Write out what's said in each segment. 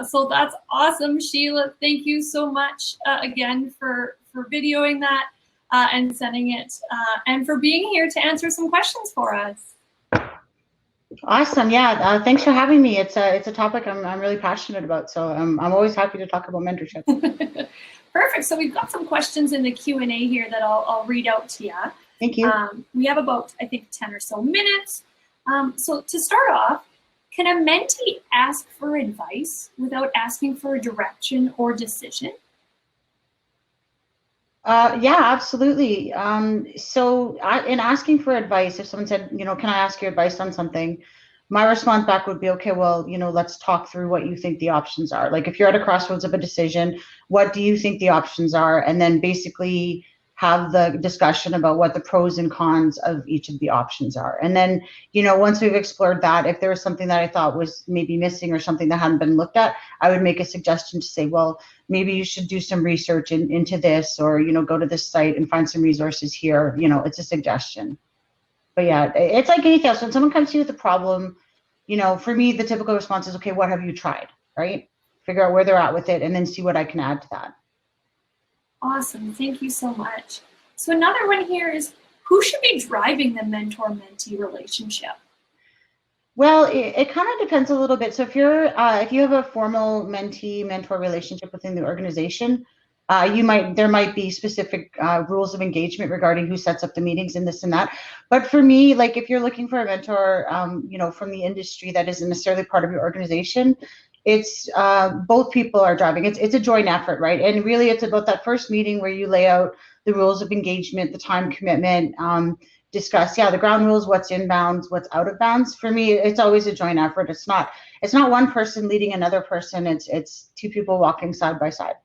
So that's awesome, Sheila. Thank you so much again for videoing that and sending it, and for being here to answer some questions for us. Awesome. Yeah. Thanks for having me. It's a topic I'm really passionate about. So I'm always happy to talk about mentorship. Perfect. So we've got some questions in the Q&A here that I'll read out to you. Thank you. We have about, I think, 10 or so minutes. So to start off, can a mentee ask for advice without asking for a direction or decision? Yeah, absolutely. So in asking for advice, if someone said, can I ask your advice on something? My response back would be, okay, well, let's talk through what you think the options are. Like if you're at a crossroads of a decision, what do you think the options are? And then basically have the discussion about what the pros and cons of each of the options are. And then, once we've explored that, if there was something that I thought was maybe missing or something that hadn't been looked at, I would make a suggestion to say, well, maybe you should do some research into this, or, go to this site and find some resources here. It's a suggestion. But yeah, it's like anything else. When someone comes to you with a problem, for me, the typical response is, okay, what have you tried, right? Figure out where they're at with it and then see what I can add to that. Awesome. Thank you so much. So another one here is, who should be driving the mentor-mentee relationship? Well, it kind of depends a little bit. So if you have a formal mentee-mentor relationship within the organization, there might be specific rules of engagement regarding who sets up the meetings and this and that. But for me, like if you're looking for a mentor, from the industry that isn't necessarily part of your organization, it's both people are driving. It's a joint effort, right? And really, it's about that first meeting where you lay out the rules of engagement, the time commitment, discuss the ground rules, what's in bounds, what's out of bounds. For me, it's always a joint effort. It's not one person leading another person. It's two people walking side by side.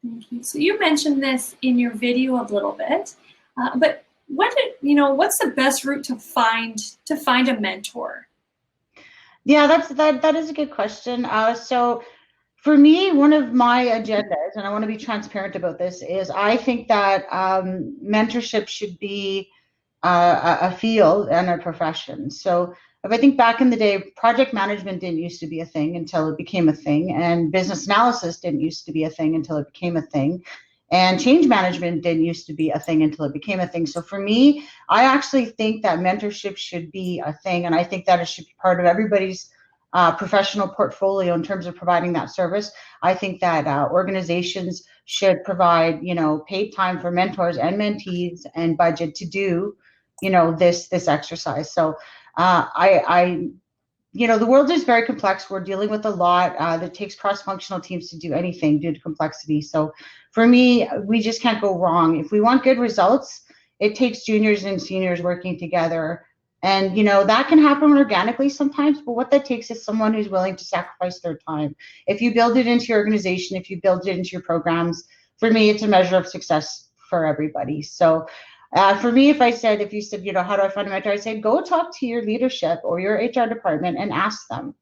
Thank you. So you mentioned this in your video a little bit, but what's the best route to find a mentor? Yeah, that is a good question. So for me, one of my agendas, and I want to be transparent about this, is I think that mentorship should be a field and a profession. So if I think back in the day, project management didn't used to be a thing until it became a thing, and business analysis didn't used to be a thing until it became a thing, and change management didn't used to be a thing until it became a thing. So for me, I actually think that mentorship should be a thing, and I think that it should be part of everybody's professional portfolio in terms of providing that service. I think that organizations should provide, paid time for mentors and mentees and budget to do, this exercise. So the world is very complex. We're dealing with a lot that takes cross-functional teams to do anything due to complexity. So for me, we just can't go wrong. If we want good results, it takes juniors and seniors working together. And, that can happen organically sometimes, but what that takes is someone who's willing to sacrifice their time. If you build it into your organization, if you build it into your programs, for me, it's a measure of success for everybody. So for me, if you said, how do I find a mentor? I say, go talk to your leadership or your HR department and ask them,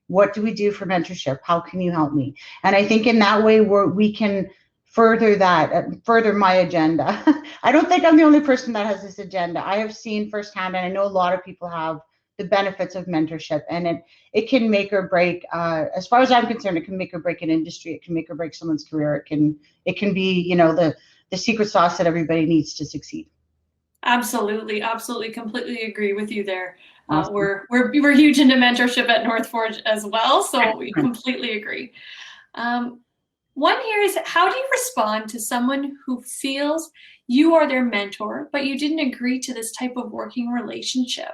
what do we do for mentorship? How can you help me? And I think in that way, we can further my agenda. I don't think I'm the only person that has this agenda. I have seen firsthand, and I know a lot of people have, the benefits of mentorship, and it can make or break. As far as I'm concerned, it can make or break an industry. It can make or break someone's career. It can be, the secret sauce that everybody needs to succeed. Absolutely, completely agree with you there. Awesome. We're huge into mentorship at North Forge as well, so we completely agree. One here is, how do you respond to someone who feels you are their mentor, but you didn't agree to this type of working relationship?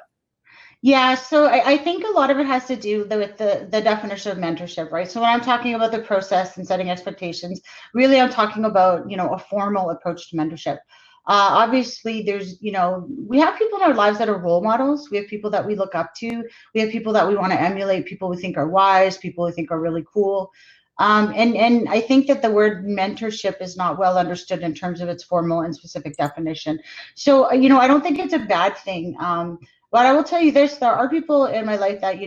Yeah, so I think a lot of it has to do with the definition of mentorship, right? So when I'm talking about the process and setting expectations, really I'm talking about, a formal approach to mentorship. Obviously, there's, we have people in our lives that are role models. We have people that we look up to. We have people that we want to emulate, people we think are wise, people we think are really cool. And I think that the word mentorship is not well understood in terms of its formal and specific definition. So, I don't think it's a bad thing. But I will tell you this, there are people in my life that,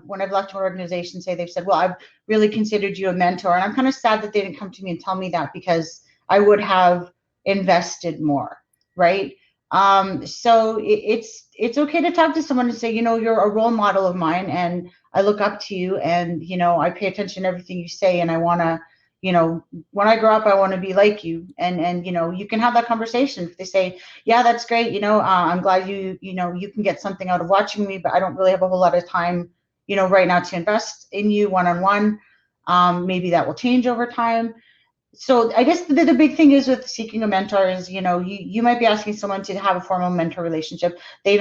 when I've left an organization, they've said, well, I've really considered you a mentor. And I'm kind of sad that they didn't come to me and tell me that, because I would have invested more, right? So it's okay to talk to someone and say, you're a role model of mine, and I look up to you, and I pay attention to everything you say, and I want to, when I grow up, I want to be like you. And you can have that conversation. If they say, yeah, that's great, I'm glad you can get something out of watching me, but I don't really have a whole lot of time, right now to invest in you one-on-one. Maybe that will change over time. So I guess the big thing is with seeking a mentor is, you might be asking someone to have a formal mentor relationship. They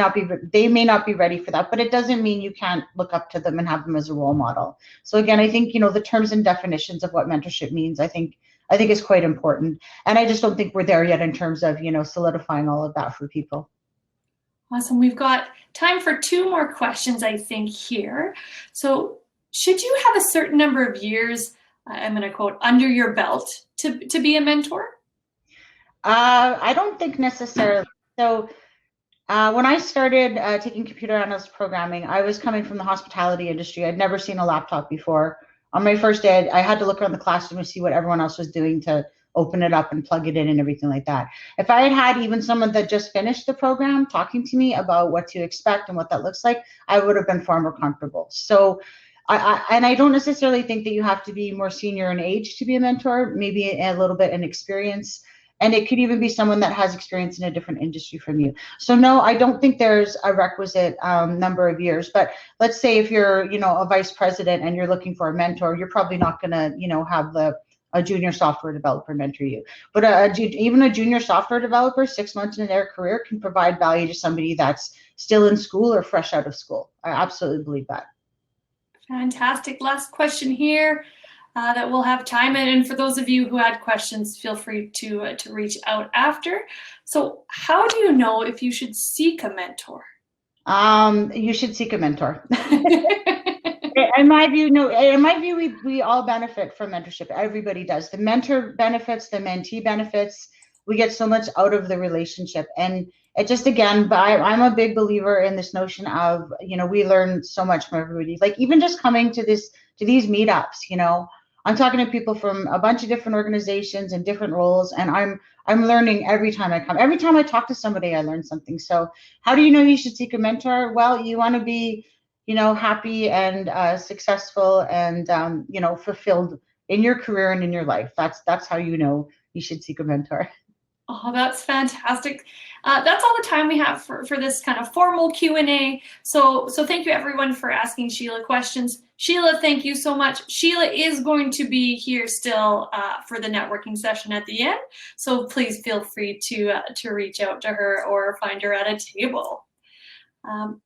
may not be ready for that, but it doesn't mean you can't look up to them and have them as a role model. So again, I think, the terms and definitions of what mentorship means, I think is quite important. And I just don't think we're there yet in terms of, solidifying all of that for people. Awesome. We've got time for 2 more questions, I think, here. So should you have a certain number of years, I'm going to quote, under your belt to be a mentor? I don't think necessarily. So when I started taking computer analyst programming, I was coming from the hospitality industry. I'd never seen a laptop before. On my first day, I had to look around the classroom and see what everyone else was doing to open it up and plug it in and everything like that. If I had even someone that just finished the program talking to me about what to expect and what that looks like, I would have been far more comfortable. So I don't necessarily think that you have to be more senior in age to be a mentor, maybe a little bit in experience. And it could even be someone that has experience in a different industry from you. So no, I don't think there's a requisite number of years. But let's say if you're, a vice president and you're looking for a mentor, you're probably not going to, have a junior software developer mentor you. But even a junior software developer, 6 months in their career, can provide value to somebody that's still in school or fresh out of school. I absolutely believe that. Fantastic. Last question here that we'll have time. And for those of you who had questions, feel free to reach out after. So how do you know if you should seek a mentor? You should seek a mentor. In my view, we all benefit from mentorship. Everybody does. The mentor benefits, the mentee benefits. We get so much out of the relationship. And it just, again, I'm a big believer in this notion of, we learn so much from everybody. Like even just coming to these meetups, I'm talking to people from a bunch of different organizations and different roles, and I'm learning every time I come. Every time I talk to somebody, I learn something. So how do you know you should seek a mentor? Well, you want to be, happy and successful and, fulfilled in your career and in your life. That's how you know you should seek a mentor. Oh, that's fantastic. That's all the time we have for this kind of formal Q&A. So thank you everyone for asking Sheila questions. Sheila, thank you so much. Sheila is going to be here still for the networking session at the end. So please feel free to reach out to her or find her at a table.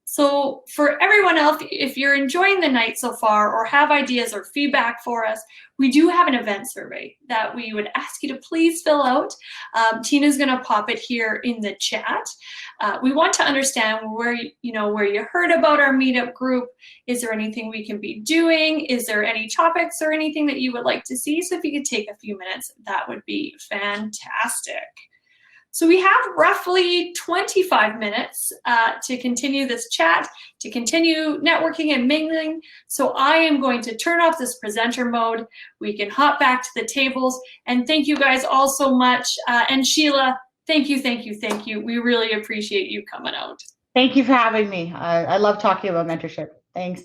So for everyone else, if you're enjoying the night so far or have ideas or feedback for us, we do have an event survey that we would ask you to please fill out. Tina's going to pop it here in the chat. We want to understand where you heard about our meetup group. Is there anything we can be doing? Is there any topics or anything that you would like to see? So if you could take a few minutes, that would be fantastic. So we have roughly 25 minutes to continue this chat, to continue networking and mingling. So I am going to turn off this presenter mode. We can hop back to the tables. And thank you guys all so much. And Sheila, thank you. We really appreciate you coming out. Thank you for having me. I love talking about mentorship. Thanks.